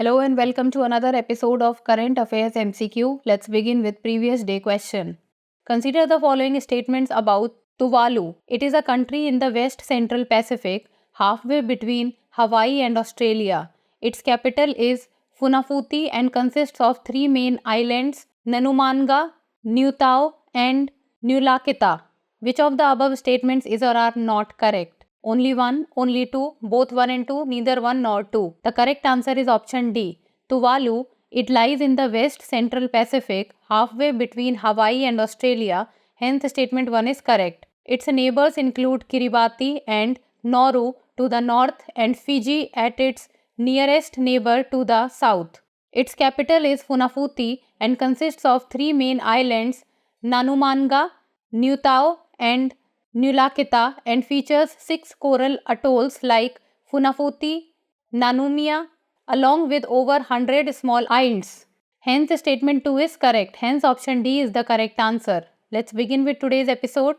Hello and welcome to another episode of Current Affairs MCQ. Let's begin with previous day question. Consider the following statements about Tuvalu. It is a country in the West Central Pacific, halfway between Hawaii and Australia. Its capital is Funafuti and consists of three main islands, Nanumanga, Niutau and Nulakita. Which of the above statements is or are not correct? Only one, only two, both one and two, neither one nor two. The correct answer is option D. Tuvalu, it lies in the West Central Pacific, halfway between Hawaii and Australia, hence statement 1 is correct. Its neighbors include Kiribati and Nauru to the north and Fiji at its nearest neighbor to the south. Its capital is Funafuti and consists of three main islands, Nanumanga, Niutau and Nulakita, and features 6 coral atolls like Funafuti, Nanumia, along with over 100 small isles. Hence, statement 2 is correct. Hence, option D is the correct answer. Let's begin with today's episode.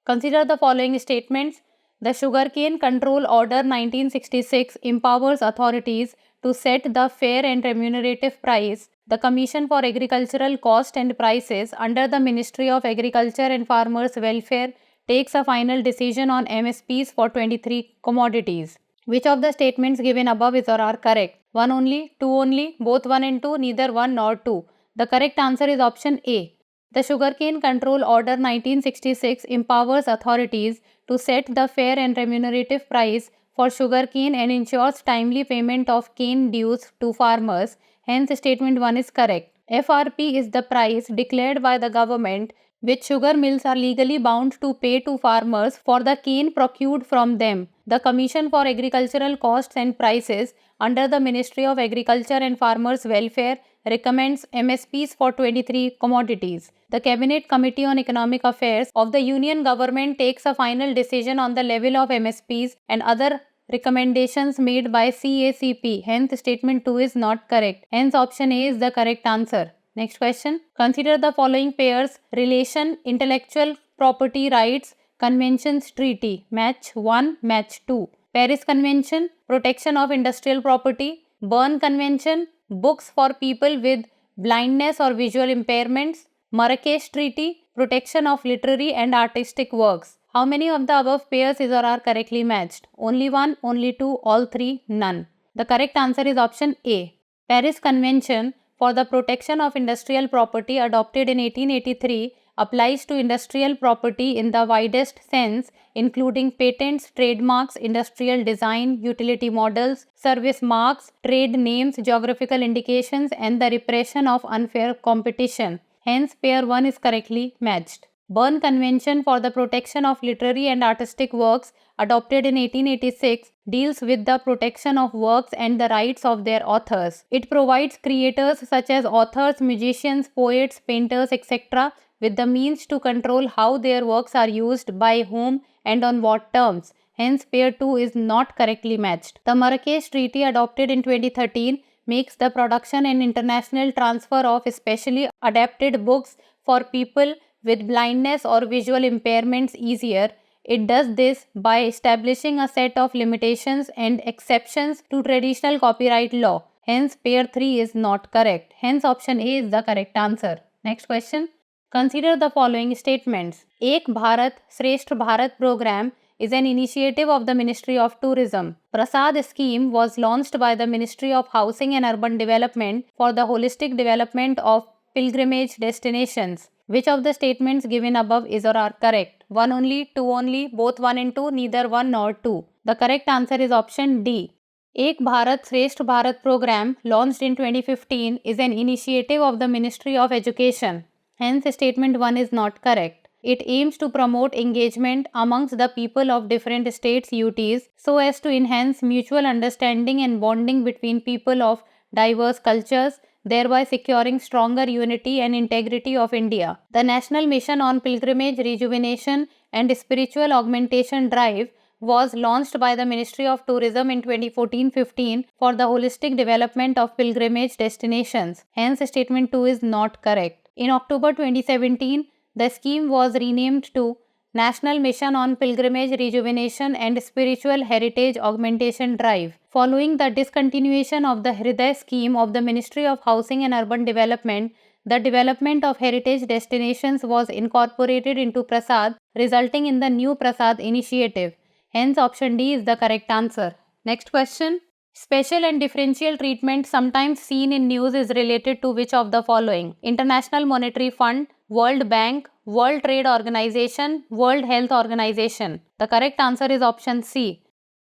Consider the following statements. The Sugarcane Control Order 1966 empowers authorities to set the fair and remunerative price. The Commission for Agricultural Cost and Prices under the Ministry of Agriculture and Farmers' Welfare takes a final decision on MSPs for 23 commodities. Which of the statements given above is or are correct? One only, two only, both one and two, neither one nor two. The correct answer is option A. The Sugarcane Control Order 1966 empowers authorities to set the fair and remunerative price for sugarcane and ensures timely payment of cane dues to farmers. Hence, statement 1 is correct. FRP is the price declared by the government which sugar mills are legally bound to pay to farmers for the cane procured from them. The Commission for Agricultural Costs and Prices under the Ministry of Agriculture and Farmers' Welfare recommends MSPs for 23 commodities. The Cabinet Committee on Economic Affairs of the Union Government takes a final decision on the level of MSPs and other recommendations made by CACP. Hence, statement 2 is not correct. Hence, option A is the correct answer. Next question. Consider the following pairs: relation, intellectual property rights, conventions, treaty. Match 1, match 2. Paris Convention, protection of industrial property. Berne Convention, books for people with blindness or visual impairments. Marrakesh Treaty, protection of literary and artistic works. How many of the above pairs is or are correctly matched? Only one, only two, all three, none. The correct answer is option A. Paris Convention for the Protection of Industrial Property, adopted in 1883, applies to industrial property in the widest sense, including patents, trademarks, industrial design, utility models, service marks, trade names, geographical indications, and the repression of unfair competition. Hence, pair 1 is correctly matched. Berne Convention for the Protection of Literary and Artistic Works, adopted in 1886, deals with the protection of works and the rights of their authors. It provides creators such as authors, musicians, poets, painters, etc. with the means to control how their works are used, by whom, and on what terms. Hence, pair 2 is not correctly matched. The Marrakesh Treaty, adopted in 2013, makes the production and international transfer of specially adapted books for people with blindness or visual impairments easier. It does this by establishing a set of limitations and exceptions to traditional copyright law. Hence, pair 3 is not correct. Hence, option A is the correct answer. Next question. Consider the following statements. Ek Bharat Shrestha Bharat program is an initiative of the Ministry of Tourism. Prasad scheme was launched by the Ministry of Housing and Urban Development for the holistic development of pilgrimage destinations. Which of the statements given above is or are correct? One only, two only, both one and two, neither one nor two. The correct answer is option D. Ek Bharat Shrestha Bharat program, launched in 2015, is an initiative of the Ministry of Education. Hence, statement 1 is not correct. It aims to promote engagement amongst the people of different states UTs so as to enhance mutual understanding and bonding between people of diverse cultures, thereby securing stronger unity and integrity of India. The National Mission on Pilgrimage Rejuvenation and Spiritual Augmentation Drive was launched by the Ministry of Tourism in 2014-15 for the holistic development of pilgrimage destinations. Hence, statement 2 is not correct. In October 2017, the scheme was renamed to National Mission on Pilgrimage Rejuvenation and Spiritual Heritage Augmentation Drive. Following the discontinuation of the Hriday scheme of the Ministry of Housing and Urban Development, the development of heritage destinations was incorporated into Prasad, resulting in the new Prasad initiative. Hence, option D is the correct answer. Next question. Special and differential treatment sometimes seen in news is related to which of the following? International Monetary Fund, World Bank, World Trade Organization, World Health Organization. The correct answer is option C.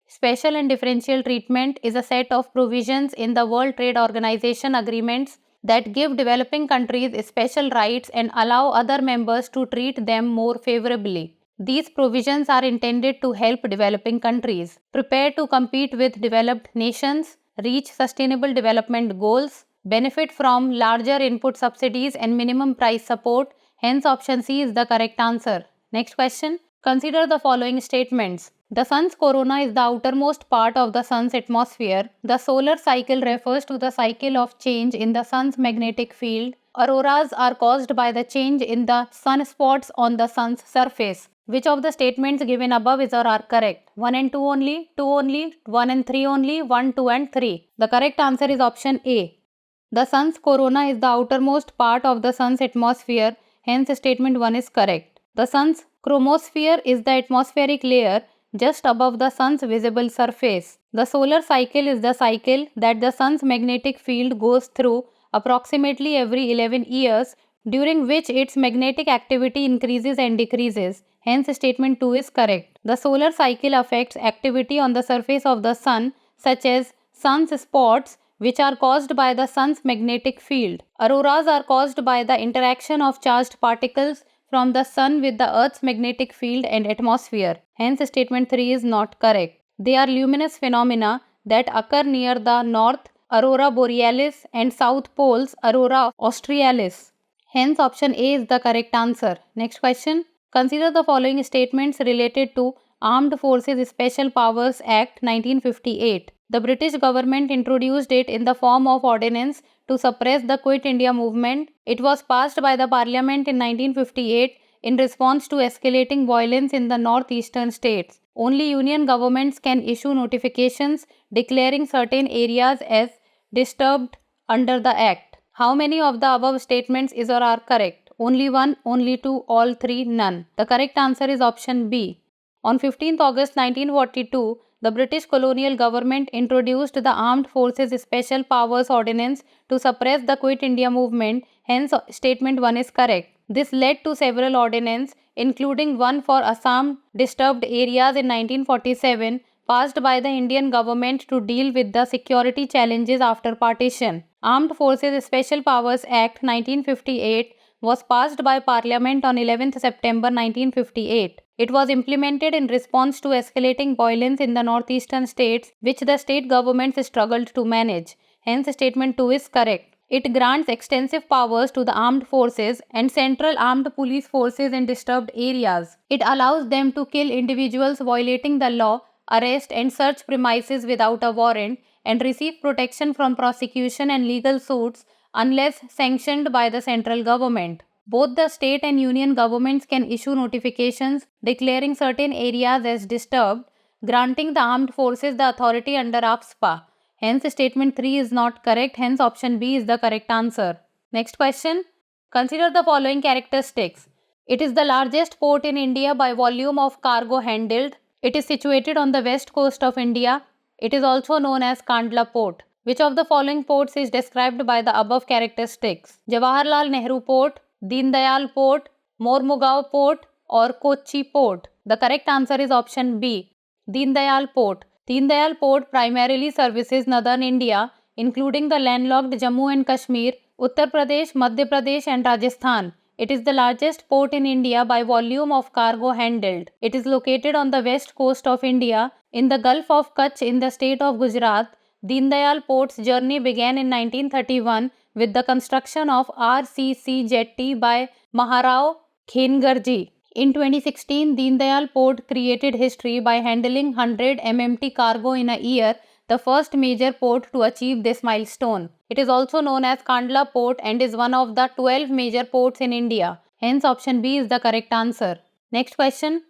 Special and differential treatment is a set of provisions in the World Trade Organization agreements that give developing countries special rights and allow other members to treat them more favorably. These provisions are intended to help developing countries prepare to compete with developed nations, reach sustainable development goals, benefit from larger input subsidies and minimum price support. Hence, option C is the correct answer. Next question. Consider the following statements. The sun's corona is the outermost part of the sun's atmosphere. The solar cycle refers to the cycle of change in the sun's magnetic field. Auroras are caused by the change in the sunspots on the sun's surface. Which of the statements given above is or are correct? 1 and 2 only, 2 only, 1 and 3 only, 1, 2 and 3. The correct answer is option A. The sun's corona is the outermost part of the sun's atmosphere, hence statement 1 is correct. The sun's chromosphere is the atmospheric layer just above the sun's visible surface. The solar cycle is the cycle that the sun's magnetic field goes through approximately every 11 years, during which its magnetic activity increases and decreases. Hence, statement 2 is correct. The solar cycle affects activity on the surface of the sun, such as sun's spots, which are caused by the sun's magnetic field. Auroras are caused by the interaction of charged particles from the sun with the earth's magnetic field and atmosphere. Hence, statement 3 is not correct. They are luminous phenomena that occur near the north, aurora borealis, and south poles, aurora australis. Hence, option A is the correct answer. Next question. Consider the following statements related to Armed Forces Special Powers Act 1958. The British government introduced it in the form of ordinance to suppress the Quit India movement. It was passed by the Parliament in 1958 in response to escalating violence in the northeastern states. Only union governments can issue notifications declaring certain areas as disturbed under the act. How many of the above statements is or are correct? Only 1, only 2, all 3, none. The correct answer is option B. On 15th August 1942, the British colonial government introduced the Armed Forces Special Powers Ordinance to suppress the Quit India movement. Hence, statement 1 is correct. This led to several ordinances, including one for Assam disturbed areas in 1947, passed by the Indian government to deal with the security challenges after partition. Armed Forces Special Powers Act 1958 was passed by Parliament on 11th September 1958. It was implemented in response to escalating violence in the northeastern states, which the state governments struggled to manage. Hence, statement 2 is correct. It grants extensive powers to the armed forces and central armed police forces in disturbed areas. It allows them to kill individuals violating the law, arrest and search premises without a warrant, and receive protection from prosecution and legal suits unless sanctioned by the central government. Both the state and union governments can issue notifications declaring certain areas as disturbed, granting the armed forces the authority under AFSPA. Hence, statement 3 is not correct. Hence, option B is the correct answer. Next question. Consider the following characteristics. It is the largest port in India by volume of cargo handled. It is situated on the west coast of India. It is also known as Kandla Port. Which of the following ports is described by the above characteristics? Jawaharlal Nehru Port, Deen Dayal Port, Mormugao Port or Kochi Port? The correct answer is option B, Deen Dayal Port. Deen Dayal Port primarily services northern India, including the landlocked Jammu and Kashmir, Uttar Pradesh, Madhya Pradesh and Rajasthan. It is the largest port in India by volume of cargo handled. It is located on the west coast of India in the Gulf of Kutch in the state of Gujarat. Deen Dayal Port's journey began in 1931 with the construction of RCC jetty by Maharao Khengarji. In 2016, Deen Dayal Port created history by handling 100 MMT cargo in a year, the first major port to achieve this milestone. It is also known as Kandla Port and is one of the 12 major ports in India. Hence, option B is the correct answer. Next question.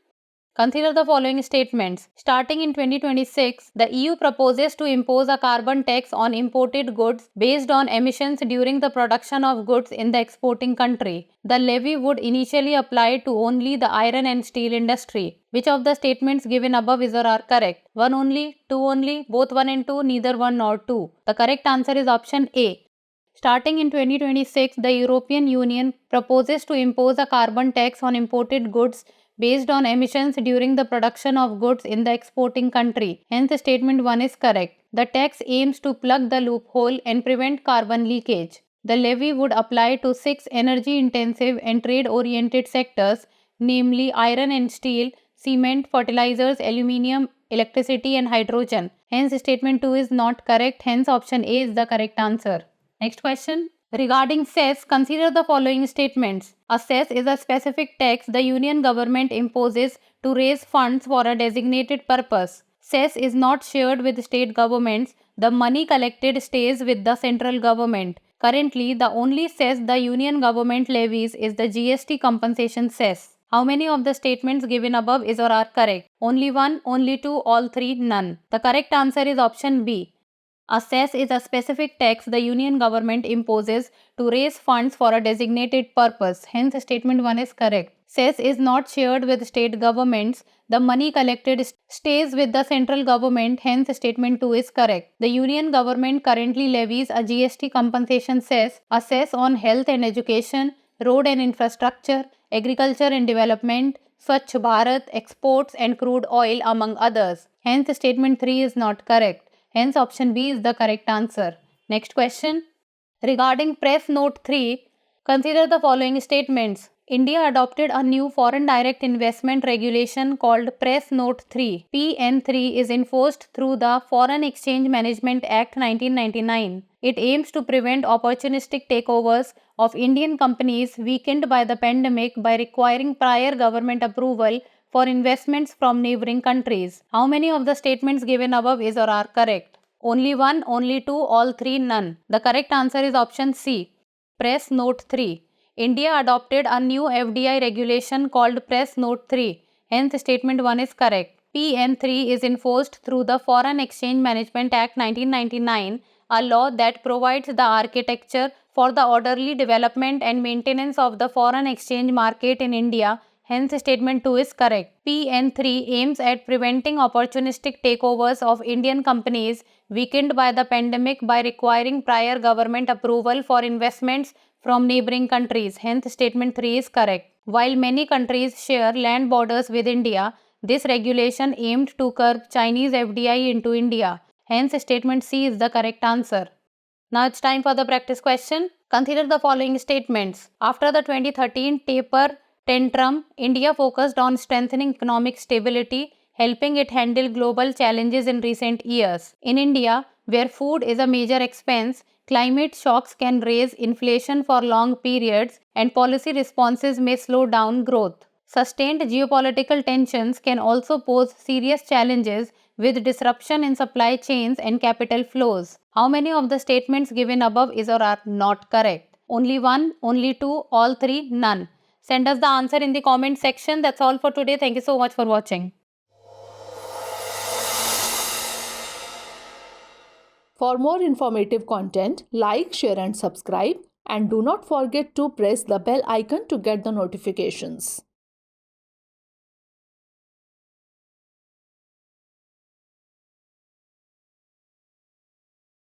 Consider the following statements. Starting in 2026, the EU proposes to impose a carbon tax on imported goods based on emissions during the production of goods in the exporting country. The levy would initially apply to only the iron and steel industry. Which of the statements given above is or are correct? 1 only, 2 only, both 1 and 2, neither 1 nor 2. The correct answer is option A. Starting in 2026, the European Union proposes to impose a carbon tax on imported goods based on emissions during the production of goods in the exporting country. Hence, statement 1 is correct. The tax aims to plug the loophole and prevent carbon leakage. The levy would apply to 6 energy intensive and trade oriented sectors, namely iron and steel, cement, fertilizers, aluminium, electricity, and hydrogen. Hence, statement 2 is not correct. Hence, option A is the correct answer. Next question. Regarding cess, consider the following statements. A cess is a specific tax the union government imposes to raise funds for a designated purpose. Cess is not shared with state governments. The money collected stays with the central government. Currently, the only cess the union government levies is the GST compensation cess. How many of the statements given above is or are correct? Only 1, only 2, all 3, none. The correct answer is option B. A cess is a specific tax the union government imposes to raise funds for a designated purpose. Hence, statement 1 is correct. Cess is not shared with state governments. The money collected stays with the central government. Hence, statement 2 is correct. The union government currently levies a GST compensation cess, a cess on health and education, road and infrastructure, agriculture and development, Swachh Bharat, exports, and crude oil, among others. Hence, statement 3 is not correct. Hence, option B is the correct answer. Next question. Regarding Press Note 3, consider the following statements. India adopted a new foreign direct investment regulation called Press Note 3. PN3 is enforced through the Foreign Exchange Management Act 1999. It aims to prevent opportunistic takeovers of Indian companies weakened by the pandemic by requiring prior government approval for investments from neighboring countries. How many of the statements given above is or are correct? Only 1, only 2, all 3, none. The correct answer is option C. Press Note 3. India adopted a new FDI regulation called Press Note 3. Hence, statement 1 is correct. PN3 is enforced through the Foreign Exchange Management Act 1999, a law that provides the architecture for the orderly development and maintenance of the foreign exchange market in India. Hence, statement 2 is correct. PN3 aims at preventing opportunistic takeovers of Indian companies weakened by the pandemic by requiring prior government approval for investments from neighboring countries. Hence, statement 3 is correct. While many countries share land borders with India, this regulation aimed to curb Chinese FDI into India. Hence, statement C is the correct answer. Now it's time for the practice question. Consider the following statements. After the 2013 taper tantrum, India focused on strengthening economic stability, helping it handle global challenges in recent years. In India, where food is a major expense, climate shocks can raise inflation for long periods and policy responses may slow down growth. Sustained geopolitical tensions can also pose serious challenges with disruption in supply chains and capital flows. How many of the statements given above is or are not correct? Only 1, only 2, all 3, none. Send us the answer in the comment section. That's all for today. Thank you so much for watching. For more informative content, like, share and subscribe, and do not forget to press the bell icon to get the notifications.